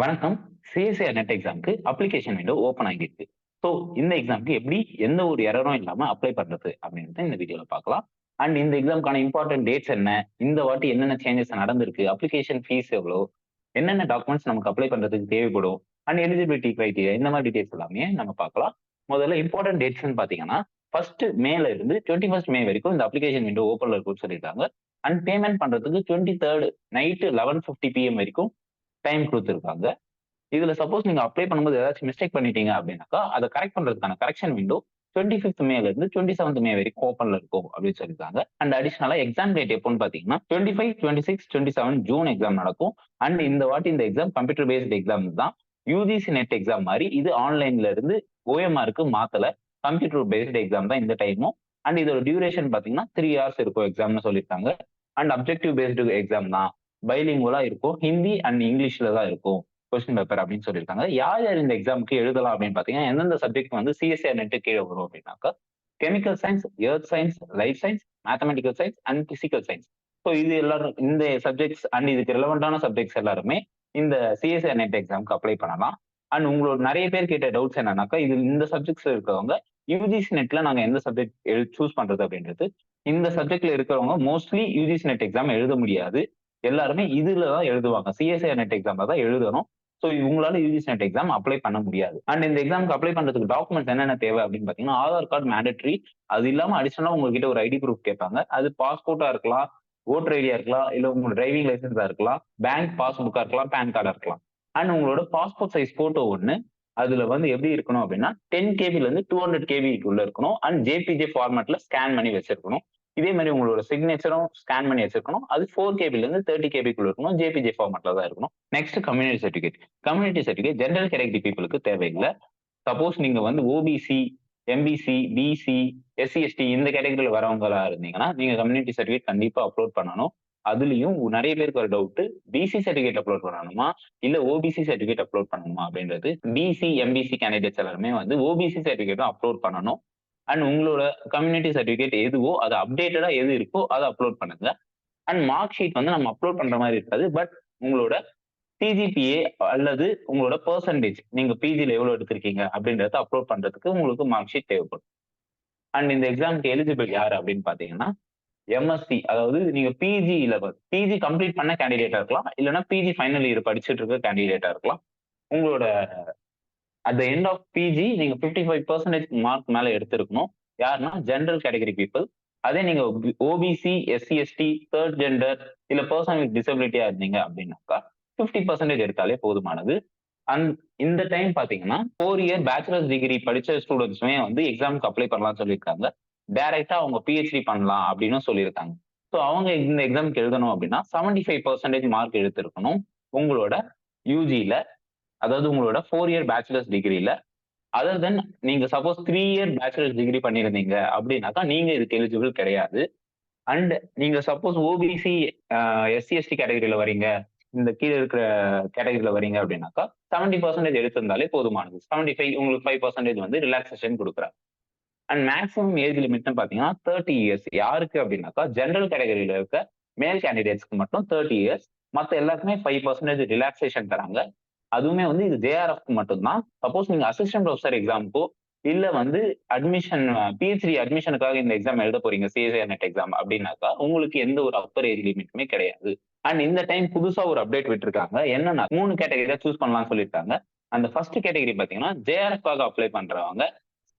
வணக்கம். CSA net எக்ஸாம்க்கு application window open ஆகியிருக்கு. ஸோ இந்த எக்ஸாம்க்கு எப்படி எந்த ஒரு எரரும் இல்லாம அப்ளை பண்றது அப்படின்றத இந்த வீடியோல பார்க்கலாம். அண்ட் இந்த எக்ஸாம்க்கான இம்பார்ட்டன்ட் டேட்ஸ் என்ன? இந்த வாட்டி என்னென்ன சேஞ்சஸ் நடந்திருக்கு? அப்ளிகேஷன் ஃபீஸ் எவ்வளோ? என்னென்ன டாக்குமெண்ட்ஸ் நமக்கு அப்ளை பண்றதுக்கு தேவைப்படும்? அண்ட் எலிஜிபிலிட்டி கிரைட்டீரியா இந்த மாதிரி டீடைல்ஸ் எல்லாமே நம்ம பார்க்கலாம். முதல்ல இம்பார்ட்டன்ட் டேட்ஸ்ன்னு பார்த்தீங்கன்னா, 1 மேல இருந்து 21 மே வரைக்கும் இந்த அப்ளிகேஷன் விண்டோ ஓப்பன்ல இருக்கும்னு சொல்லியிருக்காங்க. அண்ட் பேமெண்ட் பண்றதுக்கு 23 நைட் 11:50 PM வரைக்கும் டைம் குடுத்திருக்காங்க. இதுல சப்போஸ் நீங்க அப்ளை பண்ணும்போது ஏதாச்சும் மிஸ்டேக் பண்ணிட்டீங்க அப்படின்னாக்கா, அத கரெக்ட் பண்றதுக்கான கரெக்ஷன் விண்டோ 25த் மேல இருந்து 27th மே வரைக்கும் ஓப்பன்ல இருக்கும் அப்படின்னு சொல்லியிருக்காங்க. அண்ட் அடிஷனலா எக்ஸாம் டேட் எப்போன்னு பாத்தீங்கன்னா 25, 26, 27 ஜூன் எக்ஸாம் நடக்கும். அண்ட் இந்த வாட்டி இந்த எக்ஸாம் கம்ப்யூட்டர் பேஸ்ட் எக்ஸாம் தான். யுஜிசி நெட் எக்ஸாம் மாதிரி இது ஆன்லைன்ல இருந்து ஓஎம்ஆருக்கு மாத்தல. கம்ப்யூட்டர் பேஸ்ட் எக்ஸாம் தான் இந்த டைமும். அண்ட் இதோட டியூரேஷன் பாத்தீங்கன்னா 3 ஹவர்ஸ் இருக்கும் எக்ஸாம்னு சொல்லியிருக்காங்க. அண்ட் அப்ஜெக்டிவ் பேஸ்டு எக்ஸாம் தான். பைலிங்குவலா இருக்கும். ஹிந்தி அண்ட் இங்கிலீஷ்ல தான் இருக்கும் கொஸ்டின் பேப்பர் அப்படின்னு சொல்லியிருக்காங்க. யார் யார் இந்த எக்ஸாமுக்கு எழுதலாம் அப்படின்னு பாத்தீங்கன்னா, எந்தெந்த சப்ஜெக்ட் வந்து சிஎஸ்ஆர் நெட் கீழே வரும் அப்படின்னாக்கா, chemical science, earth science, life science, mathematical science and physical science. So இது எல்லாரும் இந்த சப்ஜெக்ட்ஸ் அண்ட் இதுக்கு ரிலவெண்டான சப்ஜெக்ட்ஸ் எல்லாருமே இந்த சிஎஸ்ஆர் நெட் எக்ஸாமுக்கு அப்ளை பண்ணலாம். அண்ட் உங்களோட நிறைய பேர் கேட்ட டவுட்ஸ் என்னன்னாக்கா, இது இந்த சப்ஜெக்ட்ஸ்ல இருக்கிறவங்க யுஜிசி நெட்ல நாங்க எந்த சப்ஜெக்ட் சூஸ் பண்றது அப்படின்றது. இந்த சப்ஜெக்ட்ல இருக்கிறவங்க மோஸ்ட்லி யுஜிசி நெட் எக்ஸாம் எழுத முடியாது. எல்லாருமே இதுல தான் எழுதுவாங்க. சிஎஸ்ஆர் நெட் எக்ஸாம்ல தான் எழுதணும். ஸோ இவங்களால யூஜிசி நெட் எக்ஸாம் அப்ளை பண்ண முடியாது. அண்ட் இந்த எக்ஸாமுக்கு அப்ளை பண்றதுக்கு டாக்குமெண்ட்ஸ் என்னென்ன தேவை அப்படின்னு பாத்தீங்கன்னா, ஆதார் கார்டு மேண்டட்ரி. அது இல்லாம அடிஷனலா உங்ககிட்ட ஒரு ஐடி ப்ரூஃப் கேட்பாங்க. அது பாஸ்போர்ட்டா இருக்கலாம், ஓட்டர் ஐடியா இருக்கலாம், இல்ல உங்களோட டிரைவிங் லைசன்ஸா இருக்கலாம், பேங்க் பாஸ்புக்கா இருக்கலாம், பேன் கார்டா இருக்கலாம். அண்ட் உங்களோட பாஸ்போர்ட் சைஸ் போட்டோ ஒண்ணு. அதுல வந்து எப்படி இருக்கணும் அப்படின்னா 10 கேபில இருந்து 200 கேபிக்குள்ள இருக்கணும். அண்ட் ஜேபிஜே ஃபார்மேட்ல ஸ்கேன் பண்ணி வச்சிருக்கணும். இதே மாதிரி உங்களோட சிக்னேச்சரும் ஸ்கேன் பண்ணி வச்சிருக்கணும். அது 4 கேபில இருந்து 30 கேபிக்குள்ள இருக்கணும். ஜேபிஜே ஃபார்மேட்ல தான் இருக்கணும். Next community certificate. Community certificate general category பீப்புளுக்கு தேவையில்லை. சப்போஸ் நீங்க வந்து OBC, MBC, BC, SC, ST இந்த கேட்டகரியில வரவங்களா இருந்தீங்கன்னா, நீங்க கம்யூனிட்டி சர்டிஃபிகேட் கண்டிப்பா அப்லோட் பண்ணணும். அதுலயும் நிறைய பேருக்கு ஒரு டவுட், பிசி சர்டிஃபிகேட் அப்லோட் பண்ணணுமா? இல்ல ஓபிசி சர்டிஃபிகேட் அப்லோட் பண்ணணுமா அப்படின்றது. பிசி, எம்பிசி கேண்டிடேட்ஸ் எல்லாருமே வந்து ஓபிசி சர்டிஃபிகேட்டும் அப்லோட் பண்ணணும். அண்ட் உங்களோட கம்யூனிட்டி சர்டிஃபிகேட் எதுவோ அது அப்டேட்டடா எது இருக்கோ அதை அப்லோட் பண்ணுங்க. அண்ட் மார்க் ஷீட் வந்து நம்ம அப்லோட் பண்ற மாதிரி இருக்காது. பட் உங்களோட சிஜிபிஏ அல்லது உங்களோட பெர்சன்டேஜ் நீங்க பிஜில எவ்வளவு எடுத்திருக்கீங்க அப்படின்றத அப்லோட் பண்றதுக்கு உங்களுக்கு மார்க் ஷீட் தேவைப்படும். அண்ட் இந்த எக்ஸாமுக்கு எலிஜிபிள் யார் அப்படின்னு பாத்தீங்கன்னா, எம்எஸ்சி அதாவது நீங்க பிஜி லெவல் பிஜி கம்ப்ளீட் பண்ண கேண்டிடேட்டா இருக்கலாம். இல்லைன்னா பிஜி ஃபைனல் இயர் படிச்சுட்டு இருக்க கேண்டிடேட்டா இருக்கலாம். உங்களோட at the end of PG நீங்க 55% மார்க் மேல எடுத்திருக்கணும். யாருன்னா ஜெனரல் கேட்டகரி பீப்புள். அதே நீங்க OBC, SC, ST, third gender இல்ல பர்சன் வித் டிசபிலிட்டியா இருந்தீங்க அப்படின்னாக்கா 50% எடுத்தாலே போதுமானது. அண்ட் இந்த டைம் பாத்தீங்கன்னா 4 இயர் பேச்சுலர்ஸ் டிகிரி படிச்ச ஸ்டூடெண்ட்ஸுமே வந்து எக்ஸாமுக்கு அப்ளை பண்ணலாம்னு சொல்லியிருக்காங்க. டைரக்டா அவங்க பிஹெச்டி பண்ணலாம் அப்படின்னு சொல்லியிருக்காங்க. ஸோ அவங்க இந்த எக்ஸாமுக்கு எழுதணும் அப்படின்னா 75% மார்க் எடுத்திருக்கணும். உங்களோட யூஜில அதாவது உங்களோட 4 இயர் பேச்சுலர்ஸ் டிகிரில. அதர் தென் நீங்க சப்போஸ் 3 இயர் பேச்சுலர்ஸ் டிகிரி பண்ணியிருந்தீங்க அப்படின்னாக்கா நீங்க இதுக்கு எலிஜிபிள் கிடையாது. அண்ட் நீங்க சப்போஸ் ஓபிசி, எஸ்சி, எஸ்டி கேட்டகரியில வரீங்க, இந்த கீழே இருக்கிற கேட்டகரியில வரீங்க அப்படின்னாக்கா 70% எடுத்திருந்தாலே போதுமானது. 75 உங்களுக்கு 5% வந்து ரிலாக்ஸேஷன் கொடுக்குறாங்க. அண்ட் மேக்ஸிமம் ஏஜ் லிமிட்னு பாத்தீங்கன்னா 30 இயர்ஸ். யாருக்கு அப்படின்னாக்கா ஜெனரல் கேட்டகரியில இருக்க மேல் கேண்டிடேட்ஸ்க்கு மட்டும் 30 இயர்ஸ். மத்த எல்லாருக்குமே 5% ரிலாக்ஸேஷன் தராங்க. அதுவுமே வந்து இது ஜேஆர்எஃப்க்கு மட்டும்தான். சப்போஸ் நீங்க அசிஸ்டன்ட் ப்ரொஃபசர் எக்ஸாமுக்கோ இல்ல வந்து அட்மிஷன் பிஹெச்டி அட்மிஷனுக்காக இந்த எக்ஸாம் எழுத போறீங்க சிஎஸ்ஆர் நெட் எக்ஸாம் அப்படின்னாக்கா உங்களுக்கு எந்த ஒரு அப்பர் ஏஜ் லிமிட்டுமே கிடையாது. அண்ட் இந்த டைம் புதுசா ஒரு அப்டேட் விட்டுருக்காங்க. என்னன்னா 3 கேட்டகரியா சூஸ் பண்ணலாம்னு சொல்லியிருக்காங்க. அந்த ஃபர்ஸ்ட் கேட்டகரி பாத்தீங்கன்னா ஜேஆர்எஃப்காக அப்ளை பண்றவங்க,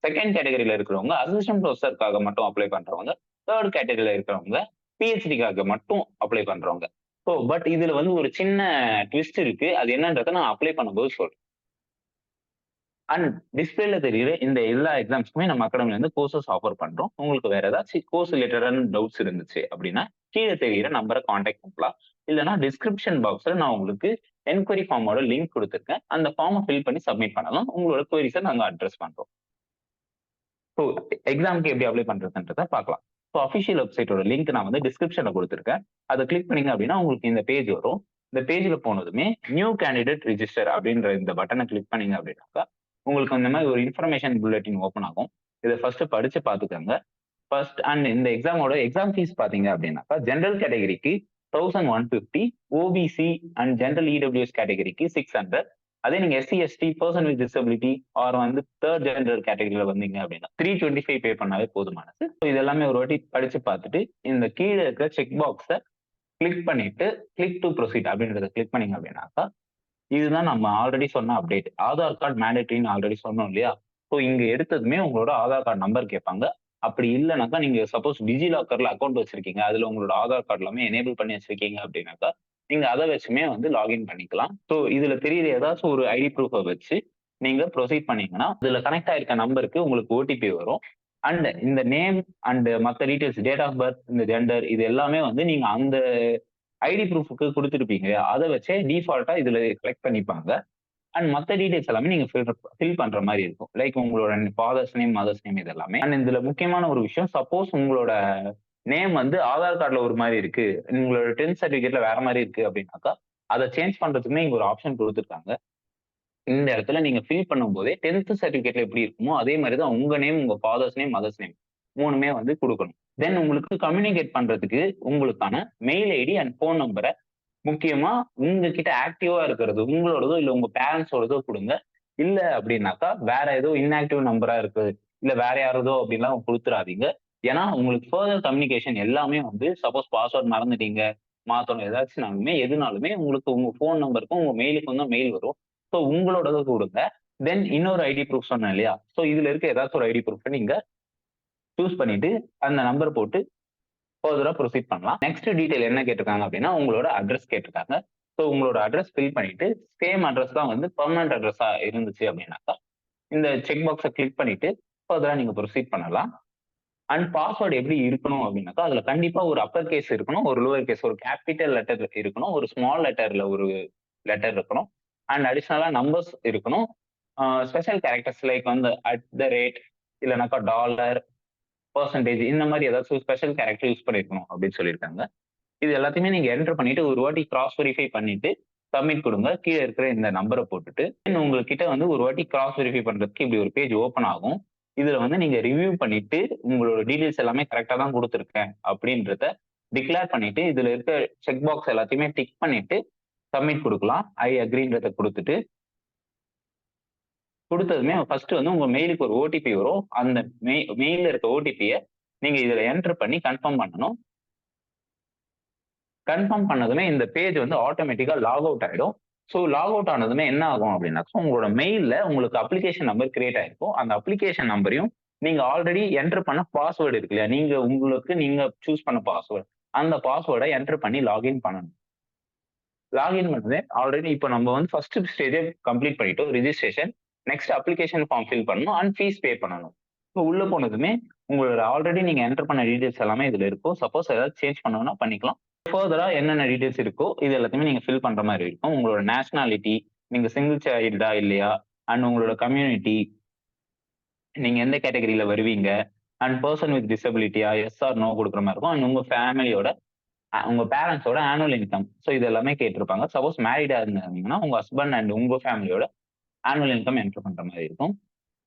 செகண்ட் கேட்டகரியில இருக்கிறவங்க அசிஸ்டன்ட் ப்ரொஃபசருக்காக மட்டும் அப்ளை பண்றவங்க, தேர்ட் கேட்டகரியில இருக்கிறவங்க பிஹெச்டிக்காக மட்டும் அப்ளை பண்றவங்க. ஸோ பட் இதுல வந்து ஒரு சின்ன ட்விஸ்ட் இருக்கு. அது என்னன்றத நான் அப்ளை பண்ணும்போது சொல்றேன். அண்ட் டிஸ்பிளேல தெரியுற இந்த எல்லா எக்ஸாம்ஸ்க்குமே நம்ம அகாடமில இருந்து கோர்சஸ் ஆஃபர் பண்றோம். உங்களுக்கு வேற ஏதாச்சும் கோர்ஸ் ரிலேட்டடான டவுட்ஸ் இருந்துச்சு அப்படின்னா கீழே தெரியுற நம்பரை காண்டாக்ட் பண்ணலாம். இல்லைன்னா டிஸ்கிரிப்ஷன் பாக்ஸ்ல நான் உங்களுக்கு என்கொயரி ஃபார்மோட லிங்க் கொடுத்துருக்கேன். அந்த ஃபார்மை ஃபில் பண்ணி சப்மிட் பண்ணலாம். உங்களோட குவரிஸை நாங்க அட்ரஸ் பண்றோம். ஸோ எக்ஸாமுக்கு எப்படி அப்ளை பண்றதுன்றத பார்க்கலாம். ஸோ அஃபிஷியல் வெப்சைட்டோட லிங்க் நான் வந்து டிஸ்கிரிப்ஷன்ல கொடுத்துருக்கேன். அதை கிளிக் பண்ணீங்க அப்படின்னா உங்களுக்கு இந்த பேஜ் வரும். இந்த பேஜ்ல போனதுமே நியூ கேண்டிடேட் ரிஜிஸ்டர் அப்படின்ற இந்த பட்டனை கிளிக் பண்ணீங்க அப்படின்னாக்கா உங்களுக்கு இந்த மாதிரி ஒரு இன்ஃபர்மேஷன் புல்லட்டின் ஓப்பன் ஆகும். இதை ஃபர்ஸ்ட் படிச்சு பார்த்துக்கோங்க. ஃபர்ஸ்ட் அண்ட் இந்த எக்ஸாமோட எக்ஸாம் ஃபீஸ் பாத்தீங்க அப்படின்னாக்கா ஜெனரல் கேட்டகரிக்கு 1150, ஓபிசி அண்ட் ஜென்ரல் இடபிள்யூஎஸ் கேட்டகரிக்கு 600. அதே நீங்க SC ST person with disability or வந்து தேர்ட் ஜெண்டர் கேட்டகரியில வந்தீங்க அப்படின்னா 325 பே பண்ணாவே போதுமானது. இது எல்லாமே ஒரு வாட்டி படிச்சு பார்த்துட்டு இந்த கீழே இருக்கிற செக் பாக்ஸை கிளிக் பண்ணிட்டு கிளிக் டு ப்ரொசீட் அப்படின்றத கிளிக் பண்ணீங்க அப்படின்னாக்கா இதுதான் நம்ம ஆல்ரெடி சொன்ன அப்டேட். ஆதார் கார்டு மேண்டேட்டரின்னு ஆல்ரெடி சொன்னோம் இல்லையா? ஸோ இங்க எடுத்ததுமே உங்களோட ஆதார் கார்டு நம்பர் கேட்பாங்க. அப்படி இல்லைனாக்கா நீங்க சப்போஸ் டிஜி லாக்கர்ல அக்கௌண்ட் வச்சிருக்கீங்க, அதுல உங்களோட ஆதார் கார்டு எல்லாமே எனேபிள் பண்ணி வச்சிருக்கீங்க அப்படின்னாக்கா நீங்க அதை வச்சுமே வந்து லாகின் பண்ணிக்கலாம். ஸோ இதுல தெரியுற ஏதாச்சும் ஒரு ஐடி ப்ரூஃபை வச்சு நீங்க ப்ரொசீட் பண்ணீங்கன்னா இதுல கனெக்ட் ஆயிருக்க நம்பருக்கு உங்களுக்கு ஓடிபி வரும். அண்ட் இந்த நேம் அண்ட் மற்ற டீடைல்ஸ், டேட் ஆஃப் பர்த், இந்த ஜெண்டர், இது எல்லாமே வந்து நீங்க அந்த ஐடி ப்ரூஃபுக்கு கொடுத்துருப்பீங்க. அதை வச்சே டிஃபால்ட்டா இதுல கலெக்ட் பண்ணிப்பாங்க. அண்ட் மற்ற டீடைல்ஸ் எல்லாமே நீங்க ஃபில் பண்ற மாதிரி இருக்கும். லைக் உங்களோட ஃபாதர்ஸ் நேம், மதர்ஸ் நேம் இது எல்லாமே. அண்ட் இதுல முக்கியமான ஒரு விஷயம், சப்போஸ் உங்களோட நேம் வந்து ஆதார் கார்டுல ஒரு மாதிரி இருக்கு, உங்களோட 10th சர்டிபிகேட்ல வேற மாதிரி இருக்கு அப்படின்னாக்கா அதை சேஞ்ச் பண்றதுக்குமே இங்க ஒரு ஆப்ஷன் கொடுத்துருக்காங்க. இந்த இடத்துல நீங்க ஃபில் பண்ணும்போதே 10th சர்டிபிகேட்ல எப்படி இருக்குமோ அதே மாதிரி தான் உங்க நேம், உங்க ஃபாதர்ஸ் நேம், மதர்ஸ் நேம் மூணுமே வந்து கொடுக்கணும். தென் உங்களுக்கு கம்யூனிகேட் பண்றதுக்கு உங்களுக்கான மெயில் ஐடி அண்ட் போன் நம்பரை முக்கியமா உங்ககிட்ட ஆக்டிவா இருக்கிறது உங்களோடதோ இல்ல உங்க பேரண்ட்ஸோடதோ கொடுங்க. இல்ல அப்படின்னாக்கா வேற ஏதோ இன்ஆக்டிவ் நம்பரா இருக்கு, இல்ல வேற யாரதோ அப்படின்லாம் கொடுத்துறாதீங்க. ஏன்னா உங்களுக்கு ஃபர்தர் கம்யூனிகேஷன் எல்லாமே வந்து சப்போஸ் பாஸ்வேர்ட் மறந்துட்டீங்க, மாத்தணும் ஏதாச்சும்னாலுமே எதுனாலுமே உங்களுக்கு உங்க ஃபோன் நம்பருக்கும் உங்க மெயிலுக்கும் தான் மெயில் வரும். ஸோ உங்களோடதை கொடுங்க. தென் இன்னொரு ஐடி ப்ரூஃப் சொன்னேன் இல்லையா? ஸோ இதுல இருக்க ஏதாச்சும் ஒரு ஐடி ப்ரூஃப் நீங்க சூஸ் பண்ணிட்டு அந்த நம்பர் போட்டு ஃபர்தரா ப்ரொசீட் பண்ணலாம். நெக்ஸ்ட் டீடைல் என்ன கேட்டிருக்காங்க அப்படின்னா உங்களோட அட்ரஸ் கேட்டிருக்காங்க. ஸோ உங்களோட அட்ரஸ் ஃபில் பண்ணிட்டு சேம் அட்ரஸ் தான் வந்து பெர்மனன்ட் அட்ரஸா இருந்துச்சு அப்படின்னாக்கா இந்த செக் பாக்ஸை கிளிக் பண்ணிட்டு ஃபர்தரா நீங்க ப்ரொசீட் பண்ணலாம். அண்ட் பாஸ்வேர்டு எப்படி இருக்கணும் அப்படின்னாக்கா அதுல கண்டிப்பா ஒரு அப்பர் கேஸ் இருக்கணும், ஒரு லோவர் கேஸ், ஒரு கேபிட்டல் லெட்டர் இருக்கணும், ஒரு ஸ்மால் லெட்டர்ல ஒரு லெட்டர் இருக்கணும். அண்ட் அடிஷ்னலா நம்பர்ஸ் இருக்கணும். ஸ்பெஷல் கேரக்டர்ஸ் லைக் வந்து அட் த ரேட் இல்லைனாக்கா டாலர், பெர்சன்டேஜ் இந்த மாதிரி ஏதாச்சும் ஸ்பெஷல் கேரக்டர் யூஸ் பண்ணிருக்கணும் அப்படின்னு சொல்லியிருக்காங்க. இது எல்லாத்தையுமே நீங்க என்டர் பண்ணிட்டு ஒரு வாட்டி கிராஸ் வெரிஃபை பண்ணிட்டு சப்மிட் கொடுங்க. கீழே இருக்கிற இந்த நம்பரை போட்டுட்டு உங்ககிட்ட வந்து ஒரு வாட்டி கிராஸ் வெரிஃபை பண்றதுக்கு இப்படி ஒரு பேஜ் ஓப்பன் ஆகும். இதுல வந்து நீங்க ரிவ்யூ பண்ணிட்டு உங்களோட டீடைல்ஸ் எல்லாமே கரெக்டா தான் கொடுத்துருக்கேன் அப்படின்றத டிக்ளேர் பண்ணிட்டு இதுல இருக்க செக் பாக்ஸ் எல்லாத்தையுமே டிக் பண்ணிட்டு சப்மிட் கொடுக்கலாம். ஐ அக்ரின்றத கொடுத்துட்டு கொடுத்ததுமே ஃபர்ஸ்ட் வந்து உங்க மெயிலுக்கு ஒரு ஓடிபி வரும். அந்த மெயில இருக்க ஓடிபியை நீங்க இதுல என்டர் பண்ணி கன்ஃபார்ம் பண்ணணும். கன்ஃபார்ம் பண்ணதுமே இந்த பேஜ் வந்து ஆட்டோமேட்டிக்கா லாக் அவுட் ஆயிடும். ஸோ லாக் அவுட் ஆனதுமே என்ன ஆகும் அப்படின்னாக்கா உங்களோட மெயில்ல உங்களுக்கு அப்ளிகேஷன் நம்பர் கிரியேட் ஆயிருக்கும். அந்த அப்ளிகேஷன் நம்பரையும் நீங்க ஆல்ரெடி என்டர் பண்ண பாஸ்வேர்டு இருக்கு இல்லையா, நீங்க சூஸ் பண்ண பாஸ்வேர்டு, அந்த பாஸ்வேர்டை என்டர் பண்ணி லாகின் பண்ணணும். லாகின் பண்ணது ஆல்ரெடி இப்போ நம்ம வந்து ஃபர்ஸ்ட் ஸ்டேஜே கம்ப்ளீட் பண்ணிட்டோம், registration. Next application form fill பண்ணணும் அண்ட் ஃபீஸ் பே பண்ணணும். இப்போ உள்ள போனதுமே உங்களோட ஆல்ரெடி நீங்க என்டர் பண்ண டீடைல்ஸ் எல்லாமே இதுல இருக்கும். சப்போஸ் ஏதாவது சேஞ்ச் பண்ணணும்னா பண்ணிக்கலாம். ஃபர்தரா என்னென்ன டீடைல்ஸ் இருக்கோ இது எல்லாத்தையுமே நீங்க ஃபில் பண்ற மாதிரி இருக்கும். உங்களோட நேஷனாலிட்டி, நீங்க சிங்கிள் சைல்டா இல்லையா, அண்ட் உங்களோட கம்யூனிட்டி, நீங்க எந்த கேட்டகரியில வருவீங்க, அண்ட் பர்சன் வித் டிசபிலிட்டியா எஸ் ஆர் நோ கொடுக்குற மாதிரி இருக்கும். அண்ட் உங்க ஃபேமிலியோட உங்க பேரண்ட்ஸோட ஆனுவல் இன்கம், ஸோ இது எல்லாமே கேட்டிருப்பாங்க. சப்போஸ் மேரிடா இருந்தீங்கன்னா உங்க ஹஸ்பண்ட் அண்ட் உங்க ஃபேமிலியோட ஆனுவல் இன்கம் என்டர் பண்ற மாதிரி இருக்கும்.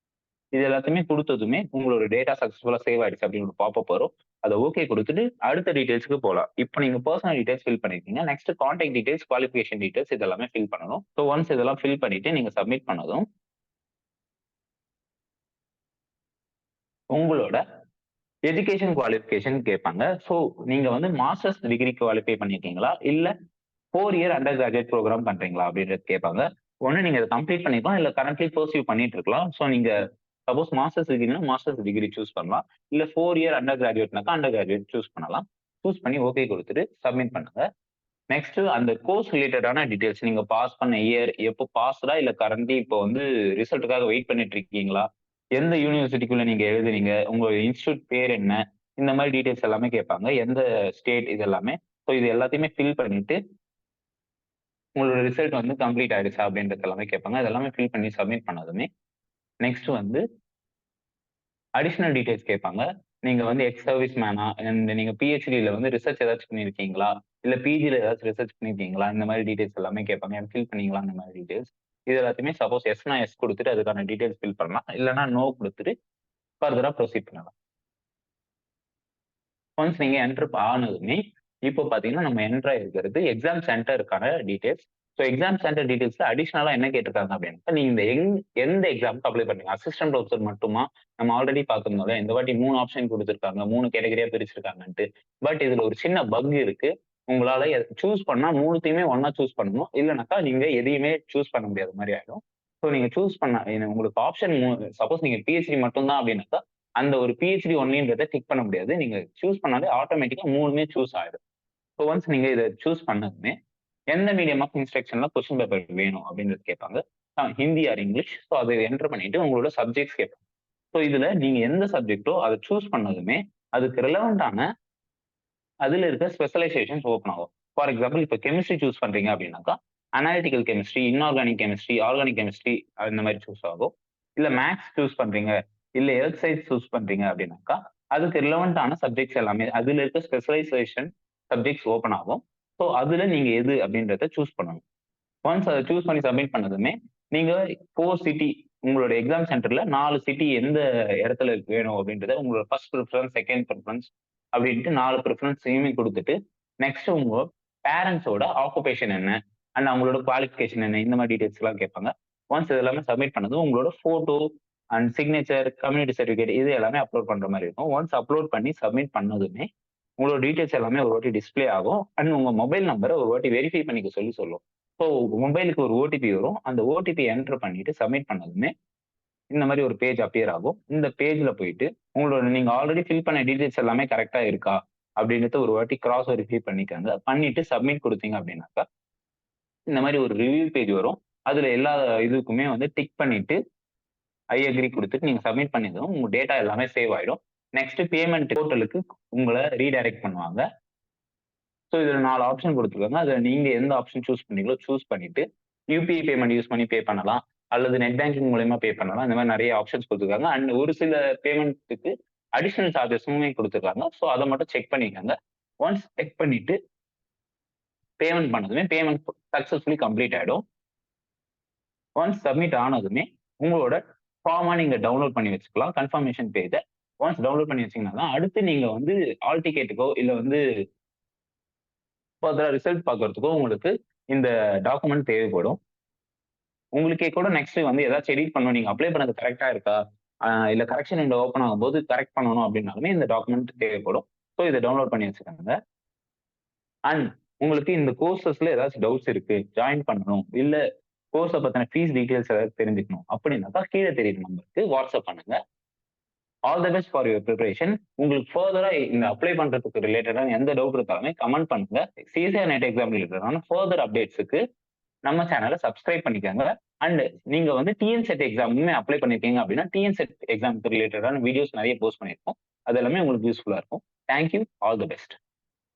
இது எல்லாத்தையுமே கொடுத்ததுமே உங்களோட டேட்டா சக்சஸ்ஃபுல்லா சேவ் ஆயிடுச்சு அப்படின்னு ஒரு பாப்பப் வரும். அதை ஓகே கொடுத்துட்டு அடுத்த டீடைல்ஸ்க்கு போகலாம். இப்போ நீங்க பர்சனல் டீடைல்ஸ் ஃபில் பண்ணிருக்கீங்க. Next contact details, qualification details இதெல்லாமே ஃபில் பண்ணணும். ஸோ ஒன்ஸ் இதெல்லாம் ஃபில் பண்ணிட்டு நீங்க சப்மிட் பண்ணதும் உங்களோட எஜுகேஷன் குவாலிஃபிகேஷன் கேட்பாங்க. ஸோ நீங்க வந்து மாஸ்டர்ஸ் டிகிரி குவாலிஃபை பண்ணிருக்கீங்களா இல்ல 4 இயர் அண்டர் கிராஜுவேட் ப்ரோக்ராம் பண்றீங்களா அப்படின்றது கேட்பாங்க. ஒன்னு நீங்க அதை கம்ப்ளீட் பண்ணிக்கலாம், இல்ல கரண்ட்லி பர்சியூ பண்ணிட்டு இருக்கலாம். ஸோ நீங்க சப்போஸ் மாஸ்டர்ஸ் டிகிரினா மாஸ்டர்ஸ் டிகிரி சூஸ் பண்ணலாம். இல்ல 4 இயர் அண்டர் கிராஜுவேட்னாக்கா அண்டர் கிராஜுவேட் சூஸ் பண்ணலாம். சூஸ் பண்ணி ஓகே கொடுத்துட்டு சப்மிட் பண்ணுங்க. நெக்ஸ்ட் அந்த கோர்ஸ் ரிலேட்டடான டீடைல்ஸ், நீங்க பாஸ் பண்ண இயர், எப்போ பாஸ்டா இல்ல கரண்ட்லி இப்போ வந்து ரிசல்ட்டுக்காக வெயிட் பண்ணிட்டு இருக்கீங்களா, எந்த யூனிவர்சிட்டிக்குள்ள நீங்க எழுதுறீங்க, உங்க இன்ஸ்டியூட் பேர் என்ன, இந்த மாதிரி டீடைல்ஸ் எல்லாமே கேட்பாங்க. எந்த ஸ்டேட், இது எல்லாமே. ஸோ இது எல்லாத்தையுமே ஃபில் பண்ணிட்டு உங்களோட ரிசல்ட் வந்து கம்ப்ளீட் ஆயிடுச்சா அப்படின்றது எல்லாமே கேட்பாங்க. இதெல்லாமே ஃபில் பண்ணி சப்மிட் பண்ணதுமே நெக்ஸ்ட் வந்து அடிஷனல் டீடைல்ஸ் கேட்பாங்க. நீங்க வந்து எக்ஸ் சர்வீஸ் மேனா, அண்ட் நீங்க பிஹெச்டில வந்து ரிசர்ச் ஏதாச்சும் பண்ணியிருக்கீங்களா, இல்ல பிஜில ஏதாச்சும் ரிசர்ச் பண்ணிருக்கீங்களா, இந்த மாதிரி டீடைல்ஸ் எல்லாமே கேட்பாங்க. ஃபில் பண்ணீங்களா அந்த மாதிரி டீடைல்ஸ். இது எல்லாத்தையுமே சப்போஸ் எஸ்னா எஸ் கொடுத்துட்டு அதுக்கான டீடைல்ஸ் ஃபில் பண்ணலாம். இல்லைன்னா நோ கொடுத்துட்டு ஃபர்தரா ப்ரொசீட் பண்ணலாம். ஒன்ஸ் நீங்க என்டர் ஆனதுமே இப்போ பாத்தீங்கன்னா நம்ம என்டர் ஆயிருக்கிறது எக்ஸாம் சென்டருக்கான டீடைல்ஸ். ஸோ எக்ஸாம் சென்டர் டீடைல்ஸ்ல அடிஷனலா என்ன கேட்டிருக்காங்க அப்படின்னா, நீங்க இந்த எந்த எக்ஸாமுக்கு அப்ளை பண்றீங்க? அசிஸ்டன்ட் ப்ரொஃபசர் மட்டுமா? நம்ம ஆல்ரெடி பார்த்திருந்தோம்ல, இந்த வாட்டி 3 ஆப்ஷன் குடுத்திருக்காங்க. 3 கேட்டகரியா பிரிச்சிருக்காங்கன்ட்டு. பட் இதுல ஒரு சின்ன பக் இருக்கு. உங்களால சூஸ் பண்ணா 3த்தையுமே ஒண்ணா சூஸ் பண்ணணும். இல்லனாக்கா நீங்க எதையுமே சூஸ் பண்ண முடியாத மாரி ஆயிடும். ஸோ நீங்க சூஸ் பண்ண உங்களுக்கு ஆப்ஷன் சப்போஸ் நீங்க பிஹெச்டி மட்டும் தான் அப்படின்னாக்கா, அந்த ஒரு பிஹெச்டி ஒன்லின்றத டிக் பண்ண முடியாது. நீங்க சூஸ் பண்ணாலே ஆட்டோமேட்டிக்கா 3மே சூஸ் ஆயிடும். ஸோ ஒன்ஸ் நீங்க இத சூஸ் பண்ணதுமே, எந்த மீடியம் ஆஃப் இன்ஸ்ட்ரக்ஷன்ல கொஸ்டின் பேப்பர் வேணும் அப்படின்றது கேட்பாங்க. Hindi R English. ஸோ அத என்டர் பண்ணிட்டு உங்களோட சப்ஜெக்ட்ஸ் கேட்பாங்க. ஸோ இதுல நீங்க எந்த சப்ஜெக்ட்டோ அத சூஸ் பண்ணதுமே, அதுக்கு ரிலவென்ட்டான அதுல இருக்க ஸ்பெஷலைசேஷன்ஸ் ஓப்பன் ஆகும். ஃபார் எக்ஸாம்பிள் இப்ப கெமிஸ்ட்ரி சூஸ் பண்றீங்க அப்படின்னாக்கா, analytical chemistry, inorganic chemistry, organic chemistry அந்த மாரி சூஸ் ஆகும். இல்ல மேத்ஸ் சூஸ் பண்றீங்க, இல்ல ஹெல்த் சயின்ஸ் சூஸ் பண்றீங்க அப்படின்னாக்கா, அதுக்கு ரிலவென்ட்டான சப்ஜெக்ட்ஸ் எல்லாமே அதுல இருக்க ஸ்பெஷலைசேஷன் சப்ஜெக்ட்ஸ் ஓப்பன் ஆகும். ஸோ அதுல நீங்க எது அப்படின்றத சூஸ் பண்ணணும். ஒன்ஸ் அத சூஸ் பண்ணி சப்மிட் பண்ணதுமே, நீங்க 4 சிட்டி உங்களோட எக்ஸாம் சென்டர்ல 4 சிட்டி எந்த இடத்துல வேணும் அப்படின்றத உங்களோட ஃபர்ஸ்ட் பிரிஃபரன்ஸ், செகண்ட் பிரிஃபரன்ஸ் அப்படின்ட்டு 4 பிரிஃபரன்ஸையுமே குடுத்துட்டு, நெக்ஸ்ட் உங்க பேரண்ட்ஸோட ஆக்குபேஷன் என்ன? அண்ட் அவங்களோட குவாலிஃபிகேஷன் என்ன? இந்த மாரி டீடைல்ஸ்லாம் கேட்பாங்க. ஒன்ஸ் இது எல்லாமே சப்மிட் பண்ணதும் உங்களோட photo and signature, community certificate இது எல்லாமே அப்லோட் பண்ற மாரி இருக்கும். ஒன்ஸ் அப்லோட் பண்ணி சப்மிட் பண்ணதுமே, உங்களோட டீடைல்ஸ் எல்லாமே ஒரு வாட்டி டிஸ்ப்ளே ஆகும். அண்ட் உங்க மொபைல் நம்பர ஒரு வாட்டி வெரிஃபை பண்ணிக்க சொல்லி சொல்லும். ஸோ மொபைலுக்கு ஒரு ஓடிபி வரும். அந்த ஓடிபி என்டர் பண்ணிட்டு சப்மிட் பண்ணதுமே, இந்த மாரி ஒரு பேஜ் அப்பியர் ஆகும். இந்த பேஜ்ல போயிட்டு உங்களோட நீங்க ஆல்ரெடி ஃபில் பண்ண டீடைல்ஸ் எல்லாமே கரெக்ட்டா இருக்கா? அப்படின்றத ஒரு வாட்டி கிராஸ் வெரிஃபை பண்ணிக்கங்க. பண்ணிட்டு சப்மிட் குடுத்தீங்க அப்படின்னாக்கா, இந்த மாரி ஒரு ரிவ்யூ பேஜ் வரும். அதுல எல்லா இதுக்குமே வந்து டிக் பண்ணிட்டு, ஐ அக்ரி குடுத்துட்டு நீங்க சப்மிட் பண்ணியதும் உங்க டேட்டா எல்லாமே சேவ் ஆயிடும். நெக்ஸ்ட் பேமெண்ட் போர்ட்டலுக்கு உங்கள ரீடைரக்ட் பண்ணுவாங்க. ஸோ இதுல 4 ஆப்ஷன் குடுத்துருக்காங்க. அதுல நீங்க எந்த ஆப்ஷன் சூஸ் பண்ணீங்களோ சூஸ் பண்ணிட்டு, யுபிஐ பேமெண்ட் யூஸ் பண்ணி பே பண்ணலாம். அல்லது நெட் பேங்கிங் மூலியமா பே பண்ணலாம். இந்த மாரி நெறைய ஆப்ஷன்ஸ் குடுத்துருக்காங்க. அண்ட் ஒரு சில பேமெண்ட்க்கு அடிஷனல் சார்ஜஸுமே குடுத்துருக்காங்க. ஸோ அத மட்டும் செக் பண்ணிக்கங்க. ஒன்ஸ் செக் பண்ணிட்டு பேமெண்ட் பண்ணதுமே பேமெண்ட் சக்சஸ்ஃபுல்லி கம்ப்ளீட் ஆயிடும். ஒன்ஸ் சப்மிட் ஆனதுமே, உங்களோட ஃபார்ம நீங்க டவுன்லோட் பண்ணி வச்சுக்கலாம். கன்ஃபர்மேஷன் பேஜ. ஒன்ஸ் டவுன்லோட் பண்ணி வச்சீங்கன்னா தான், அடுத்து நீங்க வந்து ஹால் டிக்கெட்டுக்கோ, இல்ல வந்து ஃபர்தரா ரிசல்ட் பார்க்கறதுக்கோ உங்களுக்கு இந்த டாக்குமெண்ட் தேவைப்படும். உங்களுக்கே கூட நெக்ஸ்ட் வந்து ஏதாச்சும் எடிட் பண்ணணும். நீங்க அப்ளை பண்ணது கரெக்ட்டா இருக்கா? இல்ல கரெக்ஷன் விண்டோ ஓப்பன் ஆகும்போது கரெக்ட் பண்ணணும் அப்டின்னாலுமே இந்த டாக்குமெண்ட் தேவைப்படும். ஸோ இத டவுன்லோட் பண்ணி வச்சுக்கோங்க. அண்ட் உங்களுக்கு இந்த கோர்ஸஸ்ல ஏதாச்சும் டவுட்ஸ் இருக்கு, ஜாயின் பண்ணணும், இல்ல கோர்ஸ பத்தின ஃபீஸ் டீட்டெயில்ஸ் ஏதாவது தெரிஞ்சுக்கணும் அப்டின்னாக்கா கீழ தெரியிற நம்பருக்கு வாட்ஸ்அப் பண்ணுங்க. All the best for your preparation. உங்களுக்கு ஃபர்தரா இந்த அப்ளை பண்றதுக்கு ரிலேட்டடான எந்த டவுட் இருந்தாலுமே கமெண்ட் பண்ணுங்க. சிஎஸ்ஐஆர் நெட் எக்ஸாம் ரிலேட்டடான ஃபர்தர் அப்டேட்ஸ்க்கு நம்ம சேனல சப்ஸ்கிரைப் பண்ணிக்கங்க. அண்ட் நீங்க வந்து டிஎன்செட் எக்ஸாமுமே அப்ளை பண்ணியிருக்கீங்க அப்படின்னா, டிஎன்செட் எக்ஸாம்க்கு ரிலேட்டடான வீடியோஸ் நெறைய போஸ்ட் பண்ணியிருக்கோம். அது எல்லாமே உங்களுக்கு யூஸ்ஃபுல்லா இருக்கும். Thank you. All the best.